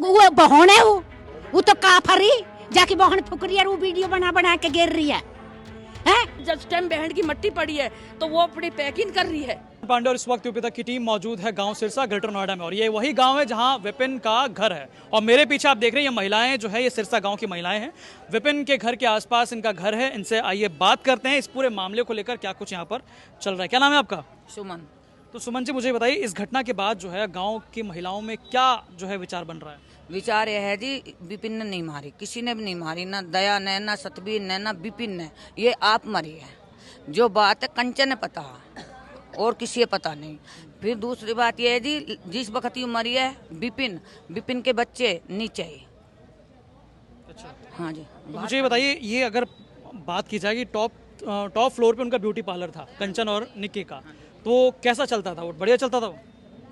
वो बहन है, वो तो काफरी जाके बहन फुकरी है, वो वीडियो बना बना के गिर रही है। जब स्टेम बहन की मट्टी पड़ी है तो वो अपनी पैकिंग कर रही है। पांडे और इस वक्त यूपी तक की टीम मौजूद है गांव सिरसा ग्रेटर नोएडा में, और ये वही गांव है जहां विपिन का घर है। और मेरे पीछे आप देख रहे हैं ये महिलाएं जो है, ये सिरसा गांव की महिलाएं हैं। विपिन के घर के आसपास इनका घर है। इनसे आइए बात करते हैं इस पूरे मामले को लेकर, क्या कुछ यहाँ पर चल रहा है। क्या नाम है आपका? सुमन। तो सुमन जी, मुझे बताइए इस घटना के बाद जो है गाँव की महिलाओं में क्या जो है विचार बन रहा है? विचार यह है जी, विपिन ने नहीं मारी, किसी ने भी नहीं मारी, ना दया ने, ना सतबीर ने, ना विपिन ने, ये आप मरी है। जो बात है कंचन ने पता और किसी पता नहीं। फिर दूसरी बात यह है जी, जिस वक्त ये मरी है विपिन के बच्चे नीचे ही। अच्छा, हाँ जी। तो मुझे ये बताइए, ये अगर बात की जाए कि टॉप फ्लोर पे उनका ब्यूटी पार्लर था कंचन और निक्की का, तो कैसा चलता था वो? बढ़िया चलता था वो?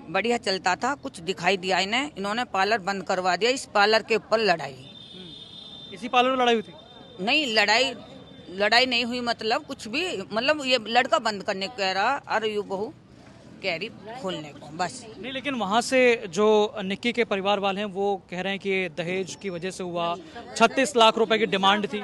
बढ़िया चलता था, कुछ दिखाई दिया इन्हें, इन्होंने पार्लर बंद करवा दिया। इस पार्लर के ऊपर लड़ाई। इसी पार्लर में लड़ाई हुई थी? नहीं, लड़ाई नहीं हुई, मतलब कुछ भी, मतलब ये लड़का बंद करने को कह रहा और यू बहू कह रही खोलने को, बस। नहीं, लेकिन वहाँ से जो निक्की के परिवार वाले हैं वो कह रहे हैं कि ये दहेज की वजह से हुआ। 36 लाख रुपए की डिमांड थी।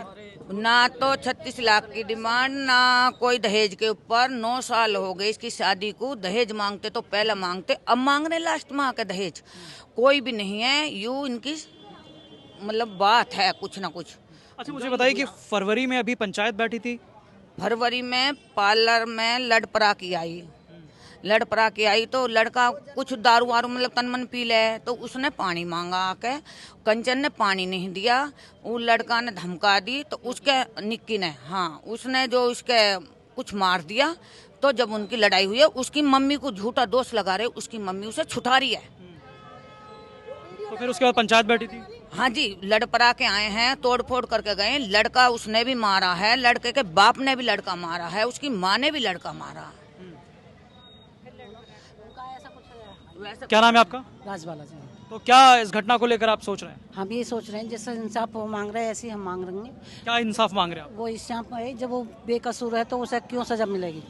ना तो 36 लाख की डिमांड, ना कोई दहेज के ऊपर। 9 साल हो गए इसकी शादी को। दहेज मांगते तो पहले मांगते, अब मांग रहे लास्ट में आके दहेज। कोई भी नहीं है, यू इनकी मतलब बात है कुछ ना कुछ। अच्छा, मुझे बताइए कि फरवरी में अभी पंचायत बैठी थी। फरवरी में पार्लर में लड़पड़ा की आई तो लड़का कुछ दारू वारू मतलब तनमन पी ले, तो उसने पानी मांगा आके। कंचन ने पानी नहीं दिया, वो लड़का ने धमका दी, तो उसके निक्की ने, हाँ, उसने जो उसके कुछ मार दिया। तो जब उनकी लड़ाई हुई है, उसकी मम्मी को झूठा दोष लगा रहे, उसकी मम्मी उसे छुटा रही है। तो फिर उसके बाद पंचायत बैठी थी। हाँ जी, लड़पड़ा के आए हैं, तोड़ फोड़ करके गए। लड़का उसने भी मारा है, लड़के के बाप ने भी लड़का मारा है, उसकी माँ ने भी लड़का मारा। क्या नाम है आपका? राजबाला जी। तो क्या इस घटना को लेकर आप सोच रहे हैं? हम ये सोच रहे हैं जैसे इंसाफ वो मांग रहे हैं ऐसे ही हम मांग रहे हैं। क्या इंसाफ मांग रहे हैं आप? वो इंसाफ है, जब वो बेकसूर है तो उसे क्यों सजा मिलेगी?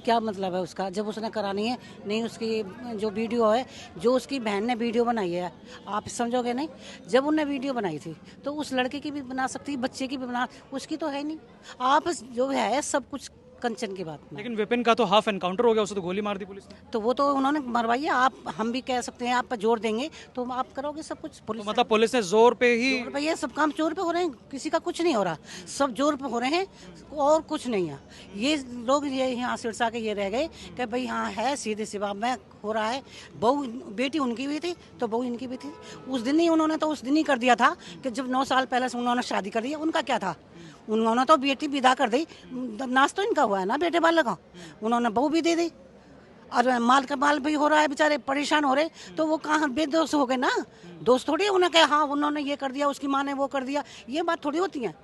क्या मतलब है उसका? जब उसने करानी है नहीं, उसकी जो वीडियो है, जो उसकी बहन ने वीडियो बनाई है, आप समझोगे नहीं। जब उनने वीडियो बनाई थी तो उस लड़के की भी बना सकती, बच्चे की भी बना, उसकी तो है नहीं। आप जो है सब कुछ कंचन की बात में। लेकिन विपिन का तो हाफ एनकाउंटर हो गया, उसे तो गोली मार दी पुलिस ने। तो वो तो उन्होंने मरवाई है। आप हम भी कह सकते हैं, आप पर जोर देंगे तो आप करोगे सब कुछ। तो मतलब पुलिस ने जोर पे ही? जोर पे, ये सब काम जोर पे हो रहे हैं, किसी का कुछ नहीं हो रहा, सब जोर पे हो रहे हैं और कुछ नहीं है। ये लोग ये यहाँ सिरसा के ये रह गए कि भाई हाँ है, सीधे सी बात में हो रहा है। बहू बेटी उनकी भी थी तो बहू इनकी भी थी। उस दिन ही उन्होंने तो उस दिन ही कर दिया था कि जब 9 साल पहले से उन्होंने शादी कर दी। उनका क्या था, उन्होंने तो बेटी विदा कर दी, नाश तो इनका हुआ है ना बेटे वाले का। उन्होंने बहू भी दे दी और माल का माल भी हो रहा है, बेचारे परेशान हो रहे। तो वो कहाँ बेदोष हो गए ना, दोस्त थोड़ी उन्हें कहा हाँ उन्होंने ये कर दिया, उसकी माँ ने वो कर दिया, ये बात थोड़ी होती है।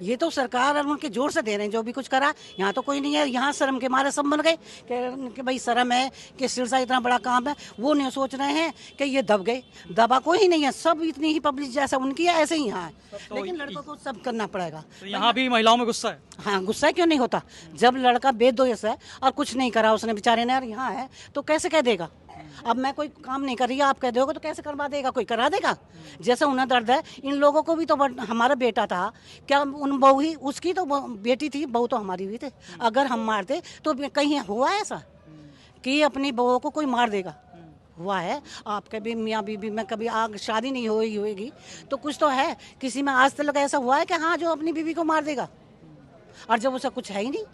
ये तो सरकार और उनके जोर से दे रहे हैं जो भी कुछ करा। यहाँ तो कोई नहीं है, यहाँ शर्म के मारे सब बन गए कि भाई शर्म है कि सिरसा इतना बड़ा काम है। वो नहीं सोच रहे हैं कि ये दब गए, दबा कोई नहीं है। सब इतनी ही पब्लिक जैसा उनकी है ऐसे ही यहाँ है, लेकिन लड़कों को सब करना पड़ेगा। तो यहाँ भी महिलाओं में गुस्सा है? हाँ, गुस्सा क्यों नहीं होता? जब लड़का बेदोष है और कुछ नहीं करा उसने बेचारे ने, और यहाँ है तो कैसे कह देगा? अब मैं कोई काम नहीं कर रही, आप कह दोगे तो कैसे करवा देगा? कोई करा देगा? जैसे उन्हें दर्द है, इन लोगों को भी तो हमारा बेटा था, क्या उन बहू ही उसकी तो बेटी थी, बहू तो हमारी भी थी। अगर हम मारते तो कहीं हुआ है ऐसा कि अपनी बहू को कोई मार देगा? हुआ है? आपके भी मियाँ बीबी में कभी आग शादी नहीं होगी तो कुछ तो है, किसी में आज तक ऐसा हुआ है कि हाँ जो अपनी बीबी को मार देगा? और जब उसे कुछ है ही नहीं।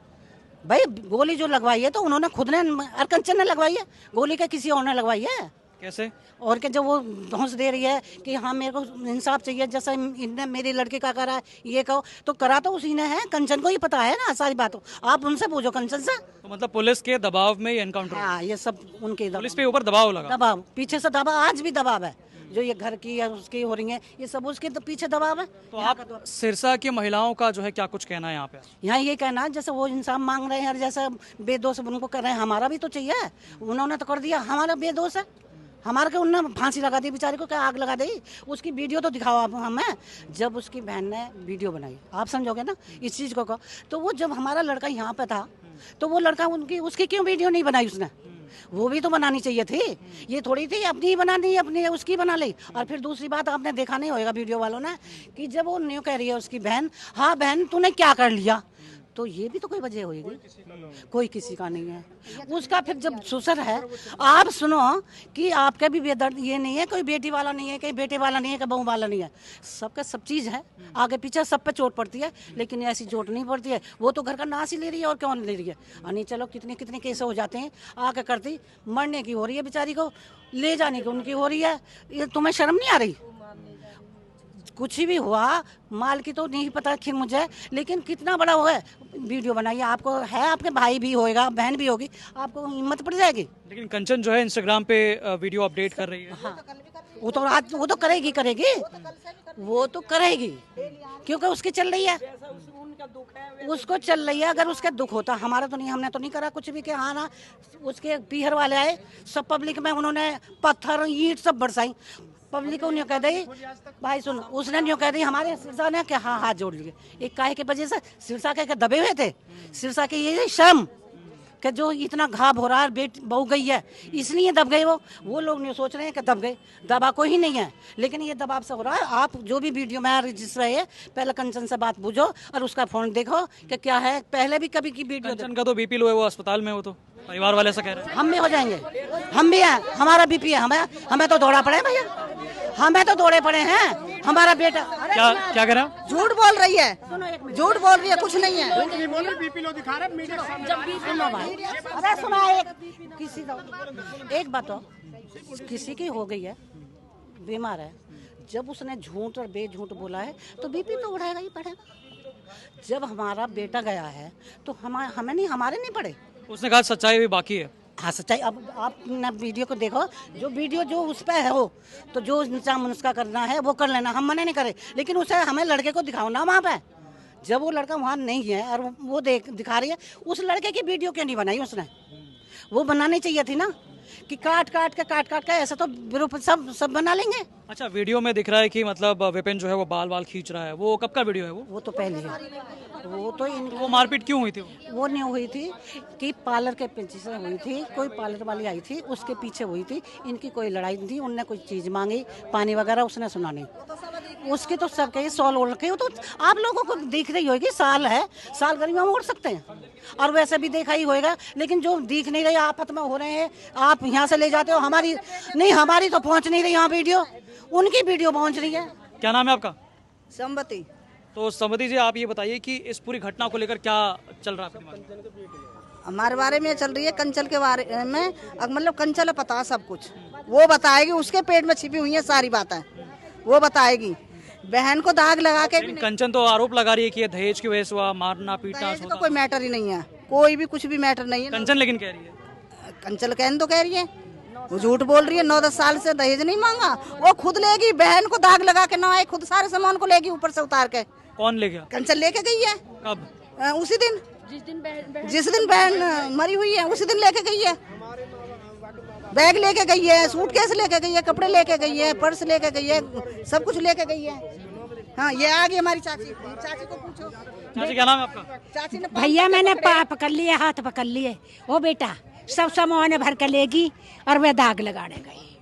भाई गोली जो लगवाई है तो उन्होंने खुद ने, अरकंचन ने लगवाई है गोली, का किसी और ने लगवाई है? कैसे? और कि जब वो धौंस दे रही है कि हाँ मेरे को इंसाफ चाहिए, जैसा इनने मेरे लड़के का करा है, ये कहो तो करा तो उसी ने है। कंचन को ही पता है ना सारी बातों, आप उनसे पूछो कंचन से। तो मतलब पुलिस के दबाव में ये एनकाउंटर? हाँ, ये सब उनके पुलिस पे ऊपर दबाव लगा? दबाव, पीछे से दबाव, आज भी दबाव है। जो ये घर की या उसकी हो रही है, ये सब उसके तो पीछे दबाव है। तो आप सिरसा की महिलाओं का जो है क्या कुछ कहना है यहाँ पे? यहाँ ये कहना है जैसे वो इंसाफ मांग रहे हैं और जैसे बेदोष उनको कर रहे हैं, हमारा भी तो चाहिए। उन्होंने तो कर दिया, हमारा बेदोष है, हमारे को उन्होंने फांसी लगा दी बेचारे को, क्या आग लगा दी? उसकी वीडियो तो दिखाओ आप हमें। जब उसकी बहन ने वीडियो बनाई, आप समझोगे ना इस चीज़ को। तो वो जब हमारा लड़का यहाँ पे था तो वो लड़का उसकी क्यों वीडियो नहीं बनाई उसने? वो भी तो बनानी चाहिए थी। ये थोड़ी थी अपनी ही बनानी, अपनी उसकी बना ली। और फिर दूसरी बात आपने देखा नहीं होगा वीडियो वालों ने कि जब वो न्यू कह रही है उसकी बहन, हाँ बहन तूने क्या कर लिया, तो ये भी तो कोई वजह होगी, कोई किसी का नहीं है उसका। फिर जब ससुर है, आप सुनो कि आपका भी बेदर्द ये नहीं है, कोई बेटी वाला नहीं है, कहीं बेटे वाला नहीं है, कहीं बहू वाला नहीं है, सबका सब चीज़ है, आगे पीछे सब पे चोट पड़ती है, लेकिन ऐसी चोट नहीं पड़ती है। वो तो घर का नाश ही ले रही है और क्यों नहीं ले रही है। नहीं चलो कितने कितने केस हो जाते हैं, आके करती मरने की हो रही है बेचारी को, ले जाने की उनकी हो रही है। ये तुम्हें शर्म नहीं आ रही? कुछ भी हुआ, माल की तो नहीं पता खिर मुझे, लेकिन कितना बड़ा हुआ है, वीडियो बनाइए। आपको है, आपके भाई भी होएगा, बहन भी होगी, आपको हिम्मत पड़ जाएगी। लेकिन कंचन जो है इंस्टाग्राम पे वीडियो अपडेट कर रही है। हाँ, वो तो करेगी वो तो करेगी क्योंकि उसकी चल रही है, उसको चल रही है। अगर उसका दुख होता, हमारा तो नहीं, हमने तो नहीं करा कुछ भी कि हाँ ना। उसके पीहर वाले आए, सब पब्लिक में उन्होंने पत्थर ईंट सब बरसाई, पब्लिक को न्यू कह दी, भाई सुन, उसने न्यू कह दी हमारे सिरसा ने कि हाँ हाथ जोड़ लिए। एक काहे के वजह से सिरसा के दबे हुए थे, सिरसा के ये शर्म कि जो इतना घाव हो रहा है, बेटी बहू गई है इसलिए दब गए। वो लोग नहीं सोच रहे हैं कि दब गए, दबा कोई ही नहीं है, लेकिन ये दबाव से हो रहा है। आप जो भी वीडियो में रजिस्टर है, पहले कंचन से बात पूछो और उसका फोन देखो कि क्या है। पहले भी कभी की वीडियो, कंचन का तो बीपी लो है, वो अस्पताल में, वो तो परिवार वाले ऐसा कह रहे हैं। हम भी हो जाएंगे, हम भी हैं, हमारा बीपी है, हमें तो दौड़ा पड़े भैया, हमें तो दौड़े पड़े हैं। हमारा बेटा क्या कह रहा है? झूठ बोल रही है, झूठ बोल रही है, कुछ नहीं है। अरे सुना, किसी का एक बात हो, किसी की हो गई है, बीमार है, जब उसने झूठ और बेझूठ बोला है तो बीपी तो उड़ाएगा ही पड़ेगा। जब हमारा बेटा गया है तो हमें नहीं, हमारे नहीं पड़े। उसने कहा सच्चाई भी बाकी है। हाँ सच्चाई, अब आप ना वीडियो को देखो, जो वीडियो जो उस पर है हो, तो जो इंसान मुस्का करना है वो कर लेना, हम मना नहीं करे, लेकिन उसे हमें लड़के को दिखाओ ना वहाँ पे। जब वो लड़का वहाँ नहीं है और वो दिखा रही है, उस लड़के की वीडियो क्यों नहीं बनाई उसने? वो बनानी चाहिए थी ना, कि काट काट के ऐसा तो सब बना लेंगे। अच्छा, वीडियो में दिख रहा है कि मतलब विपिन जो है वो बाल खींच रहा है, वो कब का वीडियो है? वो तो पहले है, वो मारपीट क्यों हुई थी? वो नहीं हुई थी कि पार्लर के पीछे से हुई थी, कोई पार्लर वाली आई थी उसके पीछे हुई थी, इनकी कोई लड़ाई नहीं थी। उनने कोई चीज मांगी, पानी वगैरह, उसने सुना नहीं। उसकी तो सब कही सॉल ओढ़ के, तो आप लोगों को दिख रही होगी, साल है, साल गर्मियों में ओढ़ सकते हैं, और वैसे भी देखा ही होएगा। लेकिन जो दिख नहीं रही, आफत में हो रहे हैं, आप यहाँ से ले जाते हो, हमारी तो पहुँच नहीं रही यहाँ वीडियो, उनकी वीडियो पहुँच रही है। क्या नाम है आपका? संबती। तो समति जी, आप ये बताइए कि इस पूरी घटना को लेकर क्या चल रहा है आपके दिमाग में? हमारे बारे में चल रही है, कंचल के बारे में, मतलब कंचल पता सब कुछ, वो बताएगी, उसके पेट में छिपी हुई है सारी बातें, वो बताएगी। बहन को दाग लगा के, कंचन तो आरोप लगा रही है कि ये दहेज की वजह से हुआ, मारना पीटना, तो कोई मैटर ही नहीं है, कोई भी कुछ भी मैटर नहीं है। कंचन लेकिन कह रही है, कंचल कहन तो कह रही है, वो झूठ बोल रही है। 9-10 साल से दहेज नहीं मांगा, वो खुद लेगी, बहन को दाग लगा के ना आए, खुद सारे सामान को लेगी ऊपर से उतार के। कौन ले गया? कंचल लेके गई है। कब? उसी दिन, जिस दिन बहन मरी हुई है, उसी दिन लेके गई है। बैग लेके गई है, सूटकेस लेके गई है, कपड़े लेके गई है, पर्स लेके गई है, सब कुछ लेके गई है। हाँ, ये आ गई हमारी चाची को पूछो। चाची क्या नाम है आपका? चाची ने भैया मैंने पाँव पकड़ लिए, हाथ पकड़ लिए, वो बेटा सब सामान भर कर लेगी और वह दाग लगाने गई।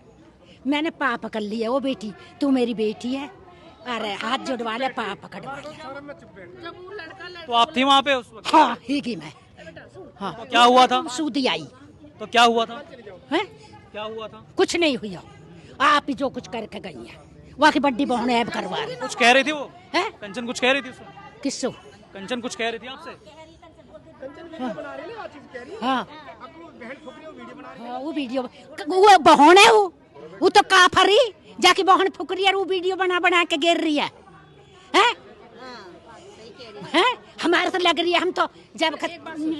मैंने पाँव पकड़ लिया, वो बेटी तू मेरी बेटी है, अरे हाथ जुड़वा ले, पाँव पकड़वा ले। तो आप थी वहाँ पे उस वक्त? हाँ ही की मैं। हाँ, तो क्या हुआ था? सूदी आई तो क्या हुआ था? है, क्या हुआ था? कुछ नहीं हुआ, आप ही जो कुछ करके गई है, वहाँ की बड्डी बहन ऐब करवा रही। कुछ कह रही थी वो? है कंचन कुछ कह रही थी उससे? किसको? कंचन कुछ कह रही थी आपसे? हाँ, वो वीडियो, वो बहन है, वो तो काफरी जाके बहन फुक रही है, वो वीडियो बना के गिर रही है। हैं? हमारे तो लग रही है, हम तो जब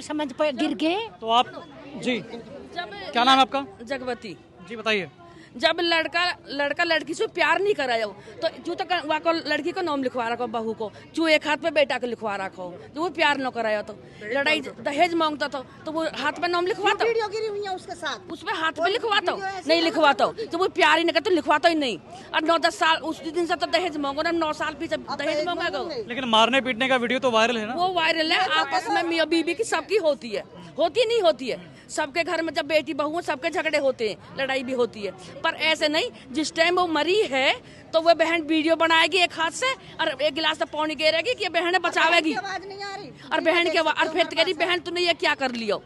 समझ पर गिर गए। तो आप जी, क्या नाम है आपका? जगवती जी बताइए। जब लड़का लड़की से प्यार नहीं कराया तो जो तक वहाँ को लड़की को नाम लिखवा रखो, बहू को जो एक हाथ पे बेटा को लिखवा रखो, जो वो प्यार न कराया तो लड़ाई दहेज मांगता तो वो हाथ पे नाम लिखवाता, वीडियो गिरी हुई है उसके साथ, उस पे हाथ पे लिखवाता नहीं, लिखवाता तो वो प्यार ही नहीं करता, लिखवाता ही नहीं। और 9-10 साल उस दिन से तो दहेज मांगो ना, 9 साल पीछे दहेज मांगा। लेकिन मारने पीटने का वीडियो तो वायरल है ना? वो वायरल है, आपस में मियां बीबी की सबकी होती है नहीं होती है, सबके घर में जब बेटी बहू सबके झगड़े होते हैं, लड़ाई भी होती है, पर ऐसे नहीं। जिस टाइम वो मरी है तो वो बहन वीडियो बनाएगी एक हाथ से और एक गिलास से पानी गिरेगी कि ये बहन बचावेगी, आवाज नहीं आ रही और बहन के और फिर कह रही बहन तूने ये क्या कर लिया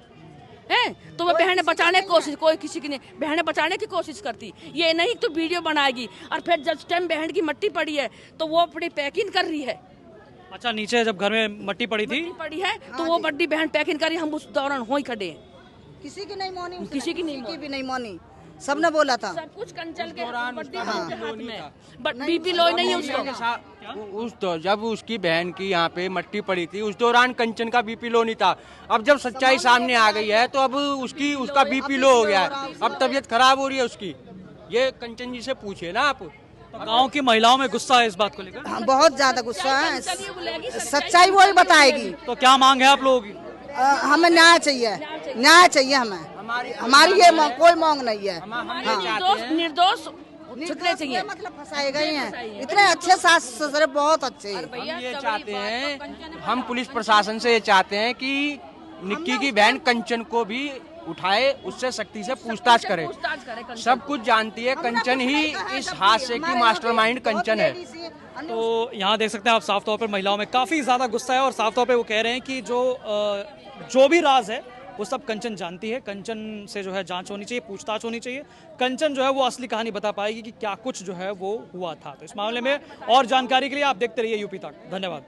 है। तो वो बहन बचाने की कोशिश, कोई किसी की नहीं, बहन बचाने की कोशिश करती, ये नहीं तो वीडियो बनाएगी। और फिर जब टाइम बहन की मट्टी पड़ी है तो वो अपनी पैकिंग कर रही है। अच्छा, नीचे जब घर में मट्टी पड़ी थी, मट्टी पड़ी है तो वो बड़ी बहन पैकिंग करी, हम उस दौरान हो ही खड़े हैं। किसी की नहीं मानी, किसी की नहीं किसी की भी नहीं मानी, सबने बोला था। सब कुछ कंचन के बड़ी बहन के हाथ में, बट बीपी लो नहीं है उसको। जब उसकी बहन की यहाँ पे मट्टी पड़ी थी उस दौरान कंचन का बीपी लो नहीं था। अब जब सच्चाई सामने आ गई है तो अब उसका बीपी लो हो गया है, अब तबीयत खराब हो रही है उसकी। ये कंचन जी से पूछे ना आप। तो गांव की महिलाओं में गुस्सा है इस बात को लेकर। हाँ, बहुत ज्यादा गुस्सा है, सच्चाई वो ही बताएगी। तो क्या मांग है आप लोगों की? हमें न्याय चाहिए, न्याय चाहिए हमें। हमारी ये कोई मांग नहीं है। निर्दोष छुटने चाहिए। मतलब फंसाए गए हैं, इतने अच्छे सास ससुर, बहुत अच्छे। हम ये चाहते हैं, हम पुलिस प्रशासन से ये चाहते हैं कि निक्की की बहन कंचन को भी उठाए, उससे सख्ती से पूछताछ करे। सब कुछ जानती है, कंचन ही इस हादसे की मास्टरमाइंड कंचन है। तो यहाँ देख सकते हैं आप, साफ तौर पर महिलाओं में काफी ज्यादा गुस्सा है और साफ तौर पे वो कह रहे हैं कि जो भी राज है वो सब कंचन जानती है। कंचन से जो है जांच होनी चाहिए, पूछताछ होनी चाहिए। कंचन जो है वो असली कहानी बता पाएगी कि क्या कुछ जो है वो हुआ था। तो इस मामले में और जानकारी के लिए आप देखते रहिए यूपी तक। धन्यवाद।